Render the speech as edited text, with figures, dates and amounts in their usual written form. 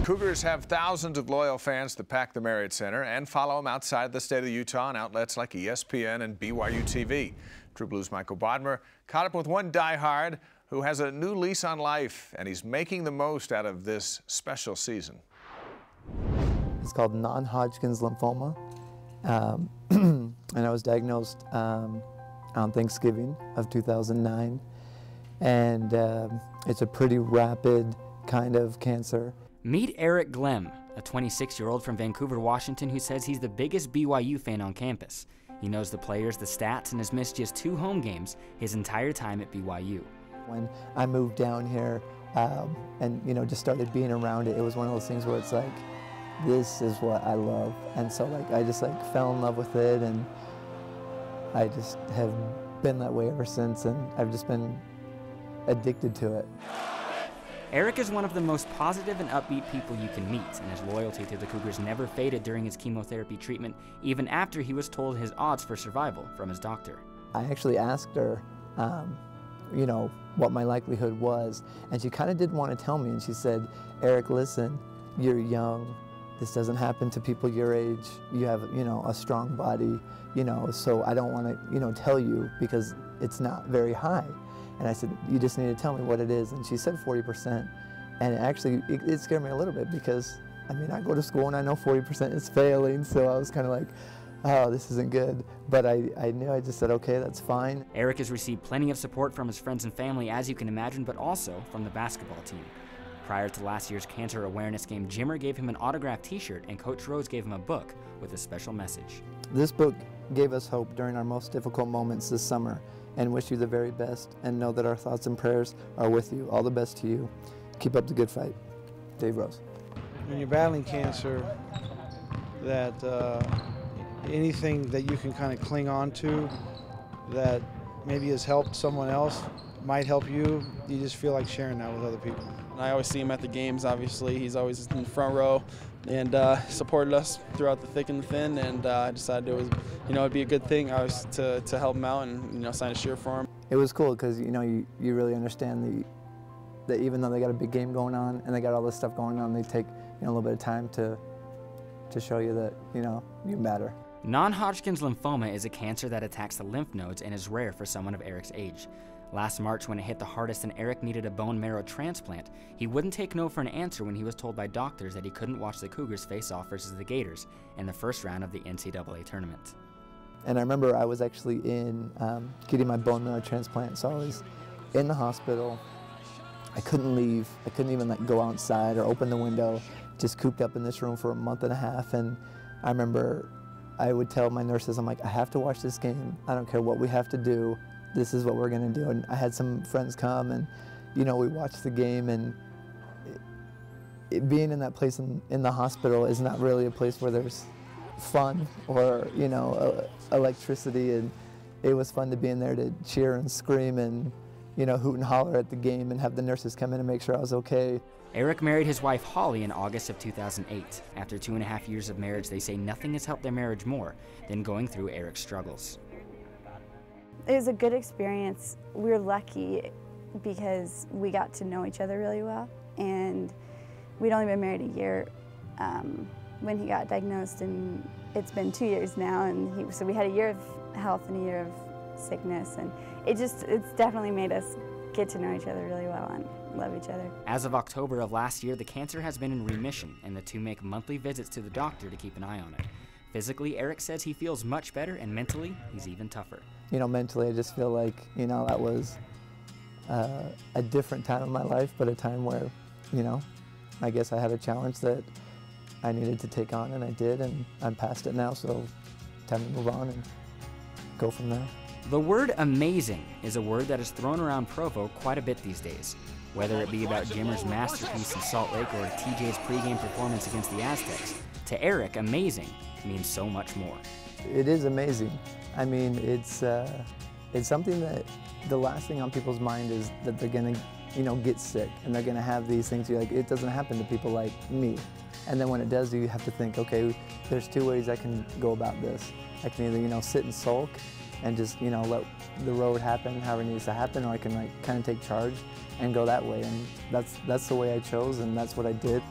Cougars have thousands of loyal fans that pack the Marriott Center and follow them outside the state of Utah on outlets like ESPN and BYU TV. True Blue's Michael Bodmer caught up with one diehard who has a new lease on life, and he's making the most out of this special season. It's called non-Hodgkin's lymphoma, and I was diagnosed on Thanksgiving of 2009, and it's a pretty rapid kind of cancer. Meet Eric Glem, a 26-year-old from Vancouver, Washington, who says he's the biggest BYU fan on campus. He knows the players, the stats, and has missed just 2 home games his entire time at BYU. When I moved down here and just started being around it, it was one of those things where it's like, this is what I love. And so I just fell in love with it, and I just have been that way ever since, and I've just been addicted to it. Eric is one of the most positive and upbeat people you can meet, and his loyalty to the Cougars never faded during his chemotherapy treatment, even after he was told his odds for survival from his doctor. I actually asked her, what my likelihood was, and she kind of didn't want to tell me, and she said, Eric, listen, you're young. This doesn't happen to people your age. You have, a strong body, so I don't want to, tell you because it's not very high. And I said, you just need to tell me what it is. And she said 40%. And it scared me a little bit because, I go to school and I know 40% is failing. So I was kind of like, oh, this isn't good. But I knew, I just said, okay, that's fine. Eric has received plenty of support from his friends and family, as you can imagine, but also from the basketball team. Prior to last year's cancer awareness game, Jimmer gave him an autographed t-shirt and Coach Rose gave him a book with a special message. This book gave us hope during our most difficult moments this summer, and wish you the very best, and know that our thoughts and prayers are with you. All the best to you. Keep up the good fight. Dave Rose. When you're battling cancer, that anything that you can kind of cling on to that maybe has helped someone else might help you, you just feel like sharing that with other people. I always see him at the games, obviously. He's always in the front row and supported us throughout the thick and the thin, and I decided it was, it'd be a good thing to help him out and, sign a shirt for him. It was cool because, you really understand that even though they got a big game going on and they got all this stuff going on, they take, a little bit of time to show you that, you matter. Non-Hodgkin's lymphoma is a cancer that attacks the lymph nodes and is rare for someone of Eric's age. Last March, when it hit the hardest and Eric needed a bone marrow transplant, he wouldn't take no for an answer when he was told by doctors that he couldn't watch the Cougars face off versus the Gators in the first round of the NCAA tournament. And I remember I was actually in getting my bone marrow transplant, so I was in the hospital. I couldn't leave. I couldn't even go outside or open the window, just cooped up in this room for a month and a half. And I remember I would tell my nurses, I'm like, I have to watch this game. I don't care what we have to do. This is what we're going to do. And I had some friends come and, we watched the game, and being in that place in the hospital is not really a place where there's fun or, electricity. And it was fun to be in there to cheer and scream and, hoot and holler at the game and have the nurses come in and make sure I was okay. Eric married his wife Holly in August of 2008. After 2.5 years of marriage, they say nothing has helped their marriage more than going through Eric's struggles. It was a good experience. We were lucky because we got to know each other really well, and we'd only been married a year when he got diagnosed, and it's been 2 years now, and so we had a year of health and a year of sickness, and it's definitely made us get to know each other really well and love each other. As of October of last year, the cancer has been in remission, and the two make monthly visits to the doctor to keep an eye on it. Physically, Eric says he feels much better, and mentally, he's even tougher. Mentally, I just feel like, that was a different time in my life, but a time where, I guess I had a challenge that I needed to take on, and I did, and I'm past it now, so time to move on and go from there. The word amazing is a word that is thrown around Provo quite a bit these days. Whether it be about Jimmer's masterpiece in Salt Lake or TJ's pregame performance against the Aztecs, to Eric, amazing means so much more. It is amazing. It's something that the last thing on people's mind is that they're gonna, get sick and they're gonna have these things. You're like, it doesn't happen to people like me. And then when it does, you have to think, okay, there's 2 ways I can go about this. I can either, sit and sulk and just, let the road happen however it needs to happen, or I can kind of take charge and go that way. And that's the way I chose, and that's what I did.